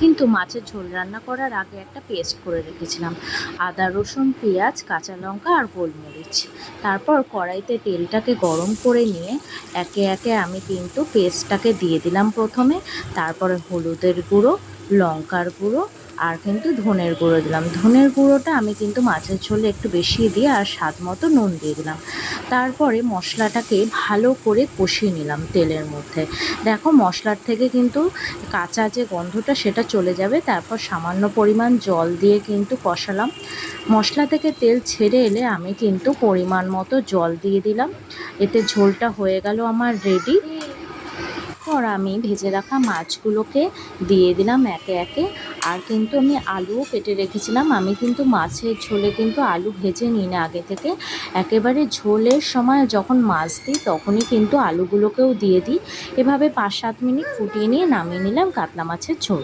কিন্তু মাছের ঝোল রান্না করার আগে একটা পেস্ট করে রেখেছিলাম, আদা রসুন পেঁয়াজ কাঁচা লঙ্কা আর গোলমরিচ। তারপর কড়াইতে তেলটাকে গরম করে নিয়ে একে একে আমি কিন্তু পেস্টটাকে দিয়ে দিলাম প্রথমে। তারপরে হলুদের গুঁড়ো, লঙ্কার গুঁড়ো আর কিন্তু ধনের গুঁড়ো দিলাম। ধনের গুঁড়োটা আমি কিন্তু মাছের ঝোলে একটু বেশি দিয়ে আর স্বাদ মতো নুন দিয়ে দিলাম। তারপরে মশলাটাকে ভালো করে কষিয়ে নিলাম তেলের মধ্যে। দেখো মশলার থেকে কিন্তু কাঁচা যে গন্ধটা সেটা চলে যাবে। তারপর সামান্য পরিমাণ জল দিয়ে কিন্তু কষালাম। মশলা থেকে তেল ছেড়ে এলে আমি কিন্তু পরিমাণ মতো জল দিয়ে দিলাম। এতে ঝোলটা হয়ে গেল আমার রেডি। পর আমি ভেজে রাখা মাছগুলোকে দিয়ে দিলাম একে একে। আর কিন্তু আমি আলুও কেটে রেখেছিলাম। আমি কিন্তু মাছের ঝোলে কিন্তু আলু ভেজে নিই না আগে থেকে, একেবারে ঝোলের সময় যখন মাছ দিই তখনই কিন্তু আলুগুলোকেও দিয়ে দিই। এভাবে 5-7 মিনিট ফুটিয়ে নিয়ে নামিয়ে নিলাম কাতলা মাছের ঝোল।